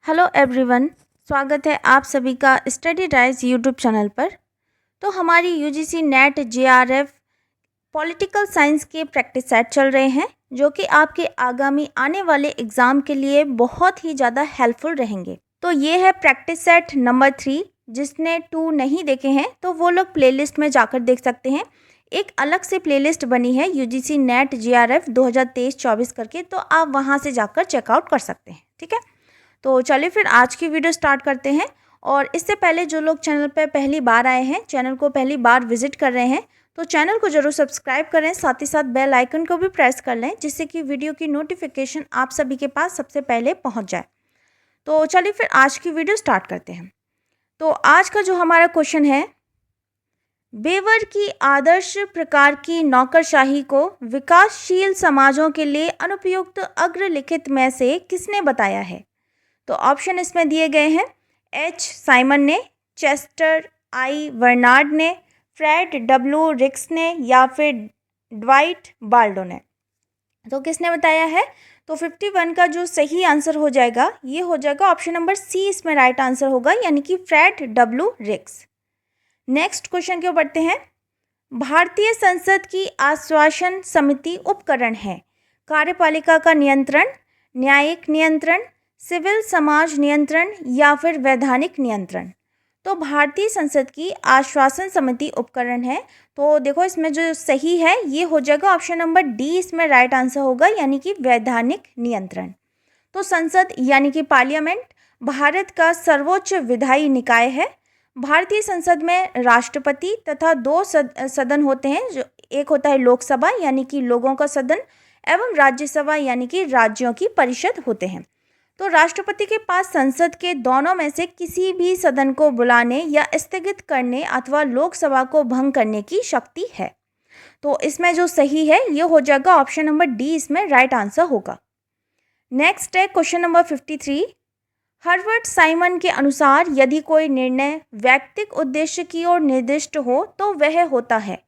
Hello everyone, स्वागत है आप सभी का स्टडी डाइस यूट्यूब चैनल पर। तो हमारी UGC net JRF political science के प्रैक्टिस सेट चल रहे हैं जो कि आपके आगामी आने वाले एग्ज़ाम के लिए बहुत ही ज़्यादा हेल्पफुल रहेंगे। तो ये है प्रैक्टिस सेट नंबर 3। जिसने 2 नहीं देखे हैं तो वो लोग प्लेलिस्ट में जाकर देख सकते हैं। एक अलग से प्लेलिस्ट बनी है यूजीसी नेट जेआरएफ 2023-24 करके, तो आप वहाँ से जाकर चेकआउट कर सकते हैं। ठीक है, तो चलिए फिर आज की वीडियो स्टार्ट करते हैं। और इससे पहले जो लोग चैनल पर पहली बार आए हैं, चैनल को पहली बार विजिट कर रहे हैं, तो चैनल को जरूर सब्सक्राइब करें, साथ ही साथ बेल आइकन को भी प्रेस कर लें जिससे कि वीडियो की नोटिफिकेशन आप सभी के पास सबसे पहले पहुंच जाए। तो चलिए फिर आज की वीडियो स्टार्ट करते हैं। तो आज का जो हमारा क्वेश्चन है, बेवर की आदर्श प्रकार की नौकरशाही को विकासशील समाजों के लिए अनुपयुक्त अग्रलिखित में से किसने बताया है? तो ऑप्शन इसमें दिए गए हैं। एच साइमन ने, चेस्टर आई वर्नार्ड ने, फ्रेड डब्ल्यू रिक्स ने या फिर ड्वाइट बाल्डो ने। तो किसने बताया है? तो 51 का जो सही आंसर हो जाएगा ये हो जाएगा ऑप्शन नंबर सी, इसमें राइट आंसर होगा, यानी कि फ्रेड डब्ल्यू रिक्स। नेक्स्ट क्वेश्चन क्यों बढ़ते हैं। भारतीय संसद की आश्वासन समिति उपकरण है कार्यपालिका का नियंत्रण, न्यायिक नियंत्रण, सिविल समाज नियंत्रण या फिर वैधानिक नियंत्रण। तो भारतीय संसद की आश्वासन समिति उपकरण है। तो देखो इसमें जो सही है ये हो जाएगा ऑप्शन नंबर डी, इसमें राइट आंसर होगा, यानी कि वैधानिक नियंत्रण। तो संसद यानी कि पार्लियामेंट भारत का सर्वोच्च विधायी निकाय है। भारतीय संसद में राष्ट्रपति तथा 2 सदन होते हैं, जो एक होता है लोकसभा यानी कि लोगों का सदन, एवं राज्यसभा यानी कि राज्यों की परिषद होते हैं। तो राष्ट्रपति के पास संसद के दोनों में से किसी भी सदन को बुलाने या स्थगित करने अथवा लोकसभा को भंग करने की शक्ति है। तो इसमें जो सही है ये हो जाएगा ऑप्शन नंबर डी, इसमें राइट आंसर होगा। नेक्स्ट है क्वेश्चन नंबर 53। हर्बर्ट साइमन के अनुसार यदि कोई निर्णय व्यक्तिगत उद्देश्य की ओर निर्दिष्ट हो तो वह होता है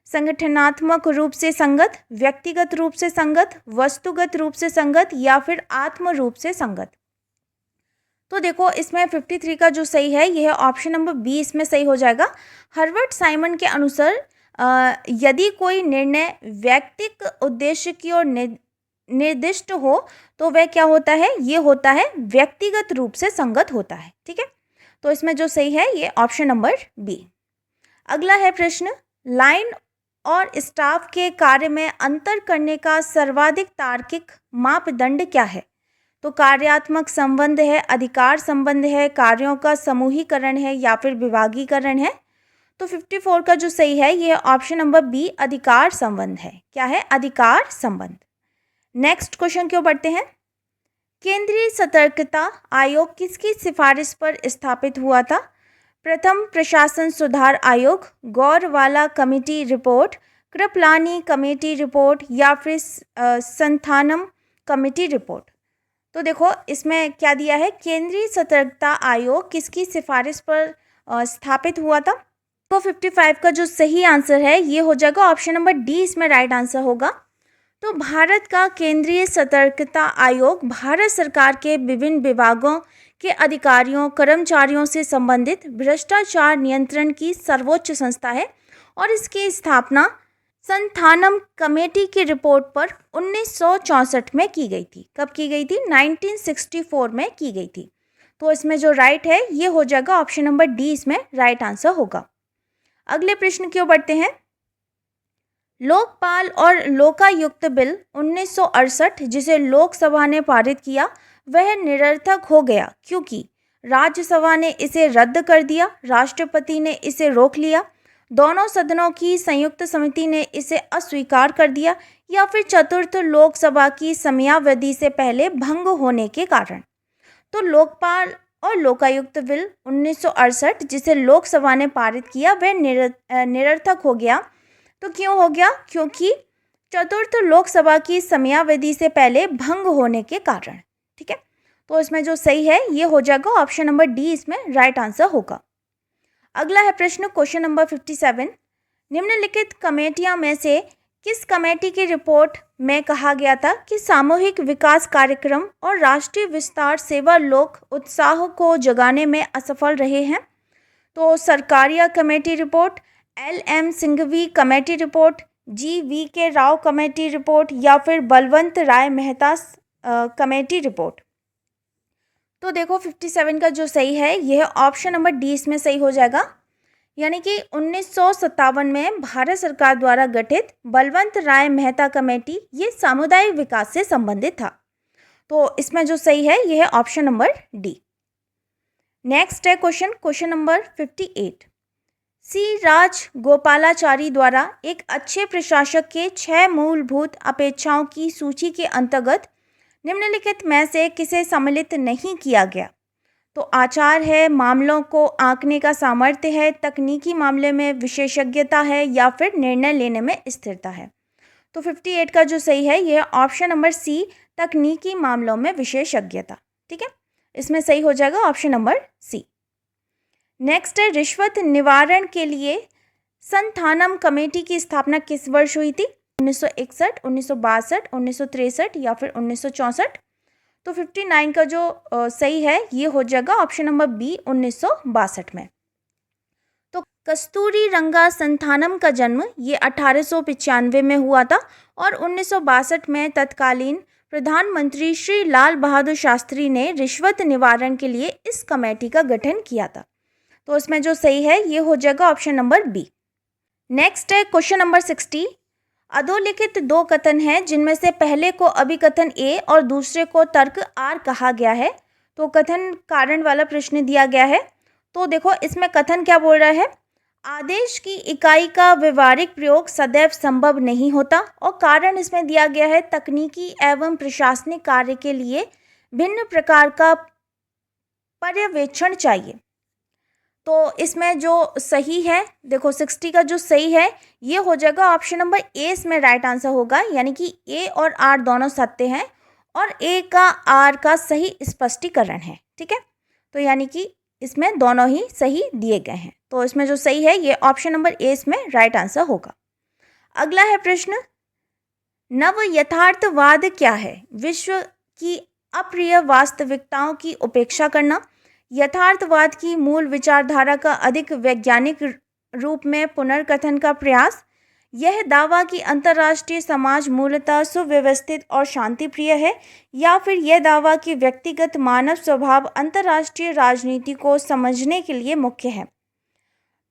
संगठनात्मक रूप से संगत, व्यक्तिगत रूप से संगत, वस्तुगत रूप से संगत या फिर आत्म रूप से संगत। तो देखो इसमें 53 का जो सही है यह ऑप्शन नंबर बी, इसमें सही हो जाएगा। हर्बर्ट साइमन के अनुसार यदि कोई निर्णय व्यक्तिगत उद्देश्य की ओर निर्दिष्ट हो तो वह क्या होता है? ये होता है व्यक्तिगत रूप से संगत होता है। ठीक है, तो इसमें जो सही है ये ऑप्शन नंबर बी। अगला है प्रश्न, लाइन और स्टाफ के कार्य में अंतर करने का सर्वाधिक तार्किक मापदंड क्या है? तो कार्यात्मक संबंध है, अधिकार संबंध है, कार्यों का समूहीकरण है या फिर विभागीकरण है? तो 54 का जो सही है ये ऑप्शन नंबर बी, अधिकार संबंध है। क्या है? अधिकार संबंध। नेक्स्ट क्वेश्चन क्यों बढ़ते हैं। केंद्रीय सतर्कता आयोग किसकी सिफारिश पर स्थापित हुआ था? प्रथम प्रशासन सुधार आयोग, Gorwala committee report, Kripalani committee report या फिर संथानम कमेटी रिपोर्ट। तो देखो इसमें क्या दिया है, केंद्रीय सतर्कता आयोग किसकी सिफारिश पर स्थापित हुआ था? तो 55 का जो सही आंसर है ये हो जाएगा ऑप्शन नंबर डी, इसमें राइट आंसर होगा। तो भारत का केंद्रीय सतर्कता आयोग भारत सरकार के विभिन्न विभागों के अधिकारियों कर्मचारियों से संबंधित भ्रष्टाचार नियंत्रण की सर्वोच्च संस्था है और इसकी स्थापना संथानम कमेटी की रिपोर्ट पर 1964 में की गई थी। कब की गई थी? 1964 में की गई थी। तो इसमें जो राइट है ये हो जाएगा ऑप्शन नंबर डी, इसमें राइट आंसर होगा। अगले प्रश्न की ओर बढ़ते हैं। लोकपाल और लोकायुक्त बिल 1968 जिसे लोकसभा ने पारित किया वह निरर्थक हो गया क्योंकि राज्यसभा ने इसे रद्द कर दिया, राष्ट्रपति ने इसे रोक लिया, दोनों सदनों की संयुक्त समिति ने इसे अस्वीकार कर दिया या फिर चतुर्थ लोकसभा की समयावधि से पहले भंग होने के कारण। तो लोकपाल और लोकायुक्त बिल 1968 जिसे लोकसभा ने पारित किया वह निरर्थक हो गया। तो क्यों हो गया? क्योंकि चतुर्थ लोकसभा की समयावधि से पहले भंग होने के कारण। ठीक है, तो इसमें जो सही है ये हो जाएगा ऑप्शन नंबर डी, इसमें राइट आंसर होगा। अगला है प्रश्न क्वेश्चन नंबर 57। निम्नलिखित कमेटियां में से किस कमेटी की रिपोर्ट में कहा गया था कि सामूहिक विकास कार्यक्रम और राष्ट्रीय विस्तार सेवा लोक उत्साह को जगाने में असफल रहे हैं? तो Sarkaria committee report, LM Singhvi committee report, GVK Rao committee report या फिर बलवंत राय मेहता कमेटी रिपोर्ट। तो देखो 57 का जो सही है यह ऑप्शन नंबर डी इसमें सही हो जाएगा, यानी कि 1957 में भारत सरकार द्वारा गठित बलवंत राय मेहता कमेटी ये सामुदायिक विकास से संबंधित था। तो इसमें जो सही है यह है ऑप्शन नंबर डी। नेक्स्ट है क्वेश्चन नंबर 58। सी राज गोपालाचारी द्वारा एक अच्छे प्रशासक के 6 मूलभूत अपेक्षाओं की सूची के अंतर्गत निम्नलिखित में से किसे सम्मिलित नहीं किया गया? तो आचार है, मामलों को आंकने का सामर्थ्य है, तकनीकी मामले में विशेषज्ञता है या फिर निर्णय लेने में स्थिरता है। तो 58 का जो सही है यह ऑप्शन नंबर सी, तकनीकी मामलों में विशेषज्ञता। ठीक है, इसमें सही हो जाएगा ऑप्शन नंबर सी। नेक्स्ट है, रिश्वत निवारण के लिए संथानम कमेटी की स्थापना किस वर्ष हुई थी? 1961, 1962, 1963 या फिर 1964? तो 59 का जो सही है ये हो जाएगा ऑप्शन नंबर बी, 1962 में। तो कस्तूरी रंगा संथानम का जन्म ये 1895 में हुआ था और 1962 में तत्कालीन प्रधानमंत्री श्री लाल बहादुर शास्त्री ने रिश्वत निवारण के लिए इस कमेटी का गठन किया था। तो इसमें जो सही है ये हो जाएगा ऑप्शन नंबर बी। नेक्स्ट है क्वेश्चन नंबर 60। अधोलिखित 2 कथन हैं जिनमें से पहले को अभिकथन ए और दूसरे को तर्क आर कहा गया है। तो कथन कारण वाला प्रश्न दिया गया है। तो देखो इसमें कथन क्या बोल रहा है, आदेश की इकाई का व्यवहारिक प्रयोग सदैव संभव नहीं होता, और कारण इसमें दिया गया है तकनीकी एवं प्रशासनिक कार्य के लिए भिन्न प्रकार का पर्यवेक्षण चाहिए। तो इसमें जो सही है, देखो 60 का जो सही है ये हो जाएगा ऑप्शन नंबर ए, इसमें राइट आंसर होगा, यानी कि ए और आर दोनों सत्य हैं और ए का आर का सही स्पष्टीकरण है। ठीक है, तो यानी कि इसमें दोनों ही सही दिए गए हैं। तो इसमें जो सही है ये ऑप्शन नंबर ए इसमें राइट आंसर होगा। अगला है प्रश्न, नव यथार्थवाद क्या है? विश्व की अप्रिय वास्तविकताओं की उपेक्षा करना, यथार्थवाद की मूल विचारधारा का अधिक वैज्ञानिक रूप में पुनर्कथन का प्रयास, यह दावा कि अंतर्राष्ट्रीय समाज मूलतः सुव्यवस्थित और शांतिप्रिय है, या फिर यह दावा कि व्यक्तिगत मानव स्वभाव अंतर्राष्ट्रीय राजनीति को समझने के लिए मुख्य है।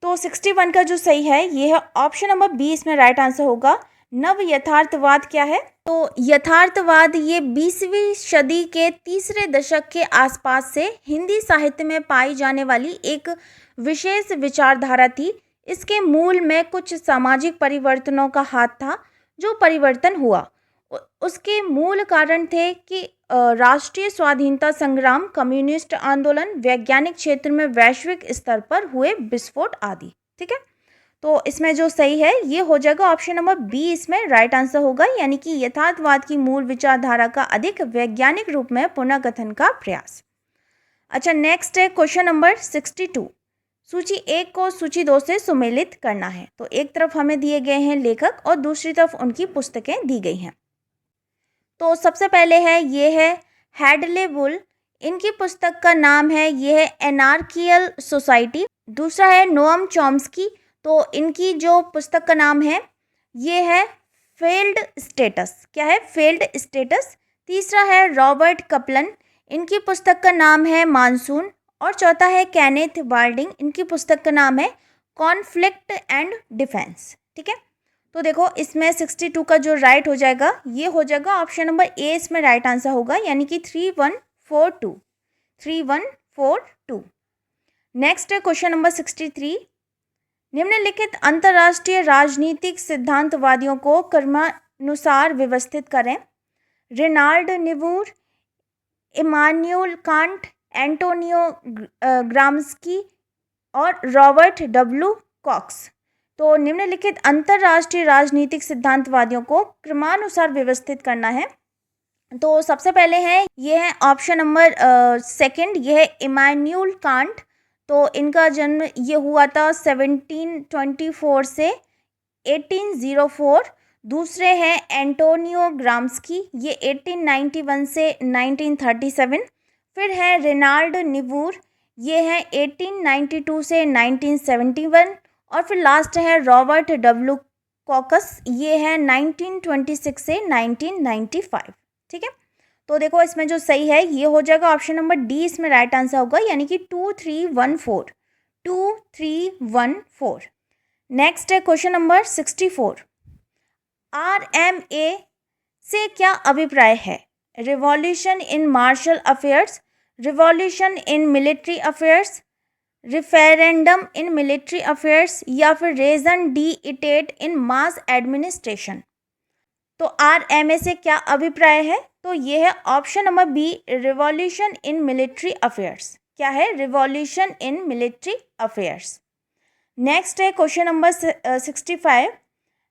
तो 61 का जो सही है यह ऑप्शन नंबर बी इसमें राइट आंसर होगा। नव यथार्थवाद क्या है? तो यथार्थवाद ये 20वीं सदी के तीसरे दशक के आसपास से हिंदी साहित्य में पाई जाने वाली एक विशेष विचारधारा थी। इसके मूल में कुछ सामाजिक परिवर्तनों का हाथ था। जो परिवर्तन हुआ उसके मूल कारण थे कि राष्ट्रीय स्वाधीनता संग्राम, कम्युनिस्ट आंदोलन, वैज्ञानिक क्षेत्र में वैश्विक स्तर पर हुए विस्फोट आदि। ठीक है, तो इसमें जो सही है ये हो जाएगा ऑप्शन नंबर बी, इसमें राइट आंसर होगा, यानी कि यथार्थवाद की मूल विचारधारा का अधिक वैज्ञानिक रूप में पुनर्कथन का प्रयास। अच्छा, नेक्स्ट है क्वेश्चन नंबर 62। सूची 1 को सूची 2 से सुमेलित करना है। तो एक तरफ हमें दिए गए हैं लेखक और दूसरी तरफ उनकी पुस्तकें दी गई हैं। तो सबसे पहले है ये है हैडले वुल, इनकी पुस्तक का नाम है ये है एनार्कियल सोसाइटी। दूसरा है नोअम चॉम्स्की, तो इनकी जो पुस्तक का नाम है ये है फेल्ड स्टेटस। क्या है? Failed status. तीसरा है रॉबर्ट कपलन, इनकी पुस्तक का नाम है मानसून। और चौथा है केनेथ बाल्डिंग, इनकी पुस्तक का नाम है कॉन्फ्लिक्ट एंड डिफेंस। ठीक है, तो देखो इसमें 62 का जो राइट हो जाएगा ये हो जाएगा ऑप्शन नंबर ए, इसमें राइट आंसर होगा, यानी कि 3142 3142। नेक्स्ट है क्वेश्चन नंबर 63। निम्नलिखित अंतर्राष्ट्रीय राजनीतिक सिद्धांतवादियों को क्रमानुसार व्यवस्थित करें। Reinhold Niebuhr, Immanuel Kant, Antonio Gramsci और रॉबर्ट डब्ल्यू कॉक्स। तो निम्नलिखित अंतर्राष्ट्रीय राजनीतिक सिद्धांतवादियों को क्रमानुसार व्यवस्थित करना है। तो सबसे पहले है ये है ऑप्शन नंबर सेकंड, ये है इमानुएल कांट। तो इनका जन्म ये हुआ था 1724 से 1804। दूसरे हैं एंटोनियो ग्राम्स्की, ये 1891 से 1937। फिर है रेनाल्ड निवूर, ये है 1892 से 1971। और फिर लास्ट है रॉबर्ट डब्ल्यू कॉकस, ये है 1926 से 1995। ठीक है, तो देखो इसमें जो सही है ये हो जाएगा ऑप्शन नंबर डी, इसमें राइट आंसर होगा, यानी कि 2314, 2314। नेक्स्ट है क्वेश्चन नंबर 64। RMA से क्या अभिप्राय है? Revolution in martial affairs, revolution in military affairs, referendum in military affairs, या फिर raison d'etat in mass administration. तो RMA से क्या अभिप्राय है? तो ये है option number B, revolution in military affairs. क्या है? Revolution in military affairs. Next है question number 65।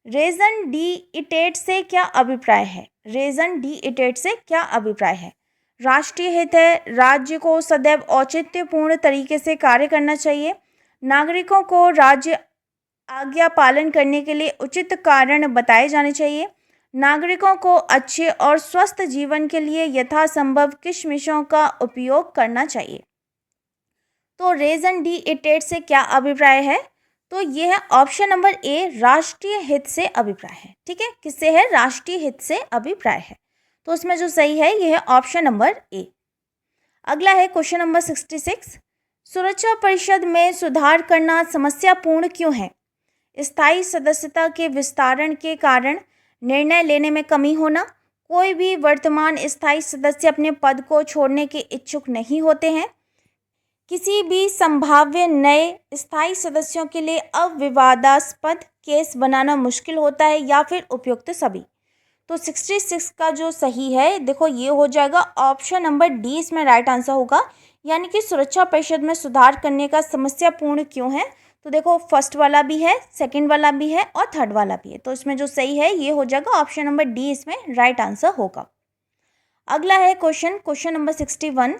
Raison d'etat से क्या अभिप्राय है? रेजन डी इटेट से क्या अभिप्राय है? राष्ट्रीय हित है, राज्य को सदैव औचित्यपूर्ण तरीके से कार्य करना चाहिए, नागरिकों को राज्य आज्ञा पालन करने के लिए उचित कारण बताए जाने चाहिए, नागरिकों को अच्छे और स्वस्थ जीवन के लिए यथासंभव किशमिशों का उपयोग करना चाहिए। तो रेजन डी इटेट से क्या अभिप्राय है? तो यह है ऑप्शन नंबर ए, राष्ट्रीय हित से अभिप्राय है। ठीक है, किससे है? राष्ट्रीय हित से अभिप्राय है। तो उसमें जो सही है यह है ऑप्शन नंबर ए। अगला है क्वेश्चन नंबर 66। सुरक्षा परिषद में सुधार करना समस्यापूर्ण क्यों है? स्थायी सदस्यता के विस्तारण के कारण, निर्णय लेने में कमी होना, कोई भी वर्तमान स्थायी सदस्य अपने पद को छोड़ने के इच्छुक नहीं होते हैं, किसी भी संभाव्य नए स्थायी सदस्यों के लिए अविवादास्पद केस बनाना मुश्किल होता है, या फिर उपयुक्त सभी। तो 66 का जो सही है देखो ये हो जाएगा ऑप्शन नंबर डी, इसमें राइट आंसर होगा, यानी कि सुरक्षा परिषद में सुधार करने का समस्यापूर्ण क्यों है? तो देखो फर्स्ट वाला भी है, सेकंड वाला भी है और थर्ड वाला भी है। तो इसमें जो सही है ये हो जाएगा ऑप्शन नंबर डी, इसमें राइट आंसर होगा। अगला है क्वेश्चन नंबर 61।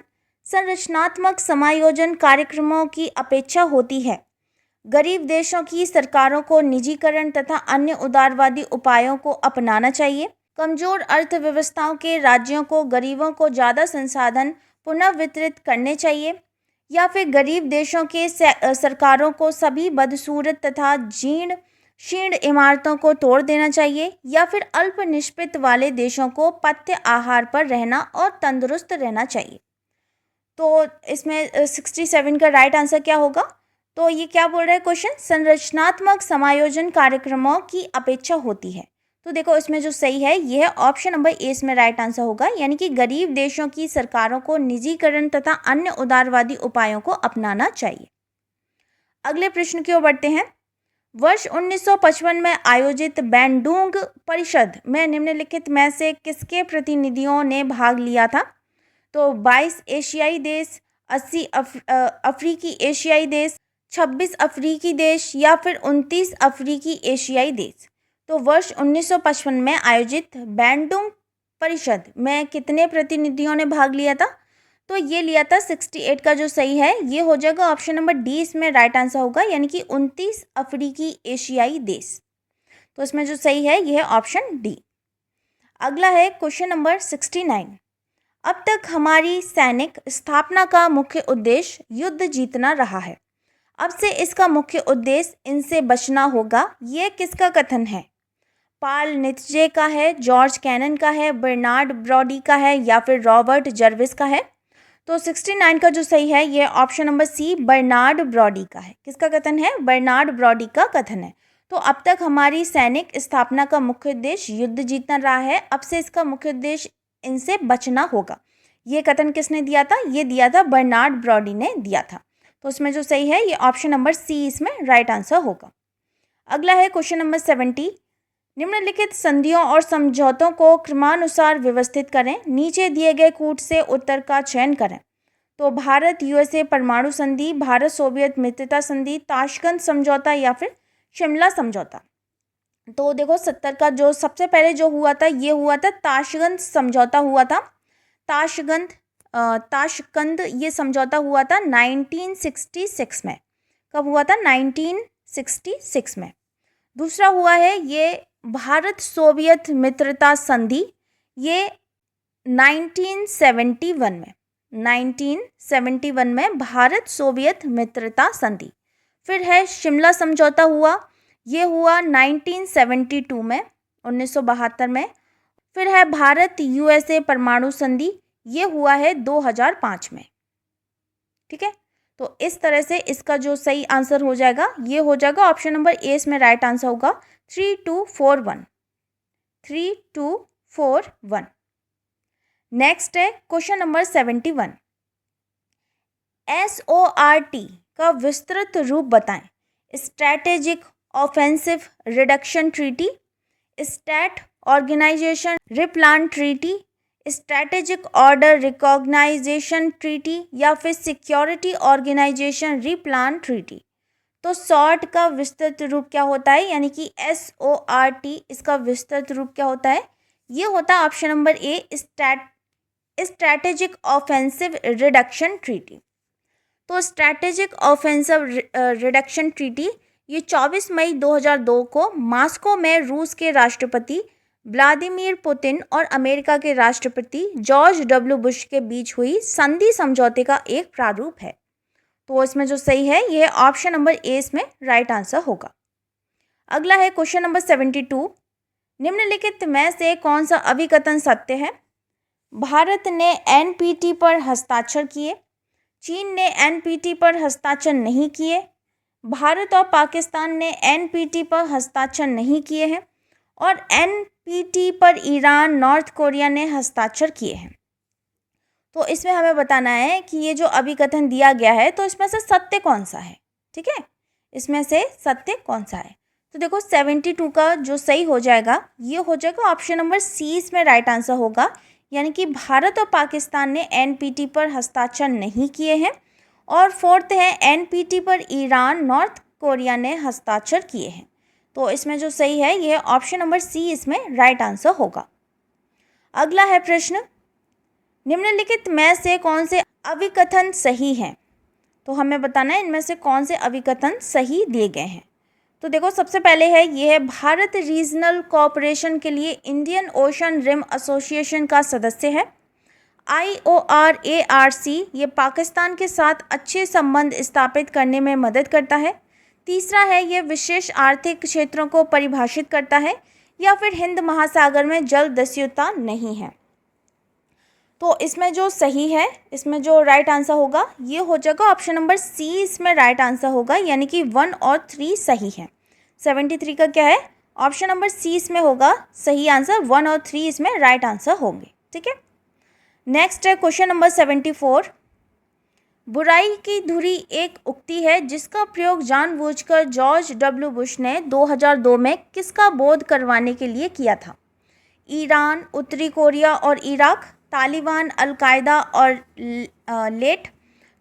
संरचनात्मक समायोजन कार्यक्रमों की अपेक्षा होती है। गरीब देशों की सरकारों को निजीकरण तथा अन्य उदारवादी उपायों को अपनाना चाहिए। कमजोर अर्थव्यवस्थाओं के राज्यों को गरीबों को ज़्यादा संसाधन पुनः वितरित करने चाहिए, या फिर गरीब देशों के सरकारों को सभी बदसूरत तथा शीर्ण इमारतों को तोड़ देना चाहिए, या फिर अल्प निष्पत्ति वाले देशों को पथ्य आहार पर रहना और तंदुरुस्त रहना चाहिए। तो इसमें 67 का राइट आंसर क्या होगा? तो ये क्या बोल रहा है क्वेश्चन? संरचनात्मक समायोजन कार्यक्रमों की अपेक्षा होती है। तो देखो इसमें जो सही है ये है ऑप्शन नंबर ए, इसमें राइट आंसर होगा, यानी कि गरीब देशों की सरकारों को निजीकरण तथा अन्य उदारवादी उपायों को अपनाना चाहिए। अगले प्रश्न की ओर बढ़ते हैं। वर्ष 1955 में आयोजित बैंडुंग परिषद में निम्नलिखित में से किसके प्रतिनिधियों ने भाग लिया था? तो 22 एशियाई देश, 80 अफ्रीकी एशियाई देश, 26 अफ्रीकी देश, या फिर 29 अफ्रीकी एशियाई देश। तो वर्ष 1955 में आयोजित बैंडुंग परिषद में कितने प्रतिनिधियों ने भाग लिया था? तो ये लिया था 68 का जो सही है ये हो जाएगा ऑप्शन नंबर डी, इसमें राइट आंसर होगा, यानी कि 29 अफ्रीकी एशियाई देश। तो इसमें जो सही है यह है ऑप्शन डी। अगला है क्वेश्चन नंबर 69। अब तक हमारी सैनिक स्थापना का मुख्य उद्देश्य युद्ध जीतना रहा है, अब से इसका मुख्य उद्देश्य इनसे बचना होगा। ये किसका कथन है? पाल नित्जे का है, जॉर्ज कैनन का है, बर्नार्ड ब्रॉडी का है, या फिर रॉबर्ट जर्विस का है? तो 69 का जो सही है ये option number C, Bernard Brodie का है। किसका कथन है? बर्नार्ड ब्रॉडी का कथन है। तो अब तक हमारी सैनिक स्थापना का मुख्य उद्देश्य युद्ध जीतना रहा है, अब से इसका मुख्य उद्देश्य इनसे बचना होगा। ये कथन किसने दिया था? ये दिया था बर्नार्ड ब्रॉडी ने दिया था। तो उसमें जो सही है ये ऑप्शन नंबर सी, इसमें राइट आंसर होगा। अगला है क्वेश्चन नंबर 70। निम्नलिखित संधियों और समझौतों को क्रमानुसार व्यवस्थित करें, नीचे दिए गए कूट से उत्तर का चयन करें। तो भारत यूएसए परमाणु संधि, भारत सोवियत मित्रता संधि, ताशकंद समझौता, या फिर शिमला समझौता। तो देखो 70 का जो सबसे पहले जो हुआ था ये हुआ था ताशकंद समझौता हुआ था। ताशकंद ये समझौता हुआ था 1966 में। कब हुआ था? 1966 में। दूसरा हुआ है ये भारत सोवियत मित्रता संधि, ये 1971 में भारत सोवियत मित्रता संधि। फिर है शिमला समझौता हुआ, ये हुआ 1972 में, 1972 में। फिर है भारत यूएसए परमाणु संधि, ये हुआ है 2005 में। ठीक है, तो इस तरह से इसका जो सही आंसर हो जाएगा ये हो जाएगा ऑप्शन नंबर ए, इसमें राइट आंसर होगा 3241। 3241। नेक्स्ट है क्वेश्चन नंबर 71। SORT का विस्तृत रूप बताएं। Strategic offensive reduction treaty, stat organization replan treaty, strategic order recognization treaty, या फिर सिक्योरिटी ऑर्गेनाइजेशन रिप्लान ट्रीटी। तो सॉर्ट का विस्तृत रूप क्या होता है, यानी कि SORT, इसका विस्तृत रूप क्या होता है, ये होता है option number A, strategic offensive reduction treaty. तो स्ट्रैटेजिक ऑफेंसिव रिडक्शन ट्रीटी ये 24 मई 2002 को मॉस्को में रूस के राष्ट्रपति व्लादिमीर पुतिन और अमेरिका के राष्ट्रपति जॉर्ज डब्ल्यू बुश के बीच हुई संधि समझौते का एक प्रारूप है। तो इसमें जो सही है ये ऑप्शन नंबर ए, इसमें राइट आंसर होगा। अगला है क्वेश्चन नंबर 72। निम्नलिखित में से कौन सा अभिकथन सत्य है? भारत ने NPT पर हस्ताक्षर किए, चीन ने NPT पर हस्ताक्षर नहीं किए, भारत और पाकिस्तान ने NPT पर हस्ताक्षर नहीं किए हैं, और NPT पर ईरान, नॉर्थ कोरिया ने हस्ताक्षर किए हैं। तो इसमें हमें बताना है कि ये जो अभिकथन दिया गया है तो इसमें से सत्य कौन सा है। ठीक है, इसमें से सत्य कौन सा है? तो देखो 72 का जो सही हो जाएगा ये हो जाएगा ऑप्शन नंबर सी, इसमें राइट आंसर होगा, यानी कि भारत और पाकिस्तान ने NPT पर हस्ताक्षर नहीं किए हैं। और फोर्थ है NPT पर ईरान, नॉर्थ कोरिया ने हस्ताक्षर किए हैं। तो इसमें जो सही है यह ऑप्शन नंबर सी, इसमें राइट आंसर होगा। अगला है प्रश्न, निम्नलिखित में से कौन से अभिकथन सही हैं? तो हमें बताना है इनमें से कौन से अभिकथन सही दिए गए हैं। तो देखो सबसे पहले है ये है भारत रीजनल कोऑपरेशन के लिए इंडियन ओशन रिम एसोसिएशन का सदस्य है। IORARC ये पाकिस्तान के साथ अच्छे संबंध स्थापित करने में मदद करता है। तीसरा है ये विशेष आर्थिक क्षेत्रों को परिभाषित करता है, या फिर हिंद महासागर में जल दस्युता नहीं है। तो इसमें जो सही है, इसमें जो राइट आंसर होगा ये हो जाएगा ऑप्शन नंबर सी, इसमें राइट आंसर होगा, यानी कि 1 और 3 सही है। 73 का क्या है, ऑप्शन नंबर सी इसमें होगा सही आंसर, 1 और 3 इसमें राइट आंसर होंगे। ठीक है, नेक्स्ट है क्वेश्चन नंबर 74। बुराई की धुरी एक उक्ति है जिसका प्रयोग जानबूझकर जॉर्ज डब्ल्यू बुश ने 2002 में किसका बोध करवाने के लिए किया था? ईरान, उत्तरी कोरिया और इराक, तालिबान, अलकायदा और लेट,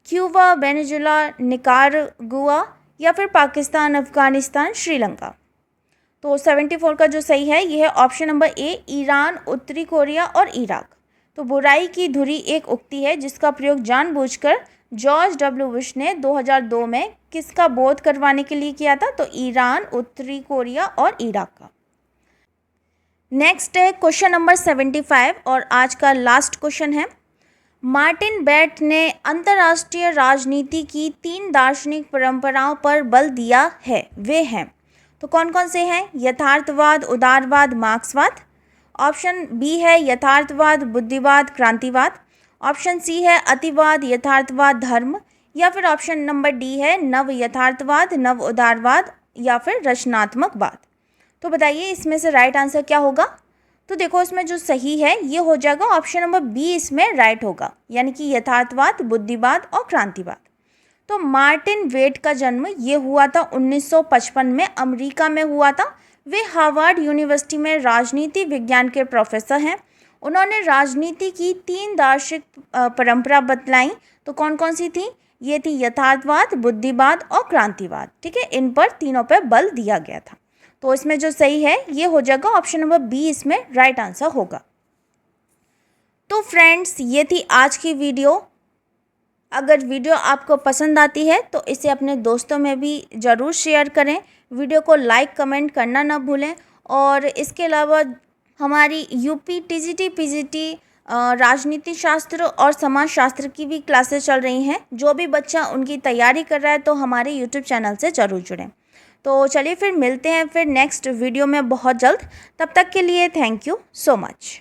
क्यूबा, वेनेजुला, निकारागुआ, या फिर पाकिस्तान, अफगानिस्तान, श्रीलंका। तो 74 का जो सही है यह है ऑप्शन नंबर ए, ईरान, उत्तरी कोरिया और इराक। तो बुराई की धुरी एक उक्ति है जिसका प्रयोग जानबूझकर जॉर्ज डब्ल्यू बुश ने 2002 में किसका बोध करवाने के लिए किया था? तो ईरान, उत्तरी कोरिया और इराक का। नेक्स्ट है क्वेश्चन नंबर 75 और आज का लास्ट क्वेश्चन है। मार्टिन बेट ने अंतर्राष्ट्रीय राजनीति की 3 दार्शनिक परंपराओं पर बल दिया है, वे हैं, तो कौन कौन से हैं? यथार्थवाद, उदारवाद, मार्क्सवाद। ऑप्शन बी है यथार्थवाद, बुद्धिवाद, क्रांतिवाद। ऑप्शन सी है अतिवाद, यथार्थवाद, धर्म, या फिर ऑप्शन नंबर डी है नव यथार्थवाद, नव उदारवाद, या फिर रचनात्मकवाद। तो बताइए इसमें से राइट आंसर क्या होगा? तो देखो इसमें जो सही है ये हो जाएगा ऑप्शन नंबर बी, इसमें राइट होगा, यानी कि यथार्थवाद, बुद्धिवाद और क्रांतिवाद। तो मार्टिन वेट का जन्म ये हुआ था 1955 में, अमेरिका में हुआ था। वे हार्वर्ड यूनिवर्सिटी में राजनीति विज्ञान के प्रोफेसर हैं। उन्होंने राजनीति की 3 दार्शनिक परंपरा बतलाई, तो कौन कौन सी थी? ये थी यथार्थवाद, बुद्धिवाद और क्रांतिवाद। ठीक है, इन पर तीनों पर बल दिया गया था। तो इसमें जो सही है ये हो जाएगा ऑप्शन नंबर बी, इसमें राइट आंसर होगा। तो फ्रेंड्स ये थी आज की वीडियो। अगर वीडियो आपको पसंद आती है तो इसे अपने दोस्तों में भी ज़रूर शेयर करें। वीडियो को लाइक कमेंट करना ना भूलें और इसके अलावा हमारी यूपी टीजीटी पीजीटी राजनीति शास्त्र और समाज शास्त्र की भी क्लासेस चल रही हैं। जो भी बच्चा उनकी तैयारी कर रहा है तो हमारे यूट्यूब चैनल से ज़रूर जुड़ें। तो चलिए फिर मिलते हैं फिर नेक्स्ट वीडियो में बहुत जल्द। तब तक के लिए थैंक यू सो मच।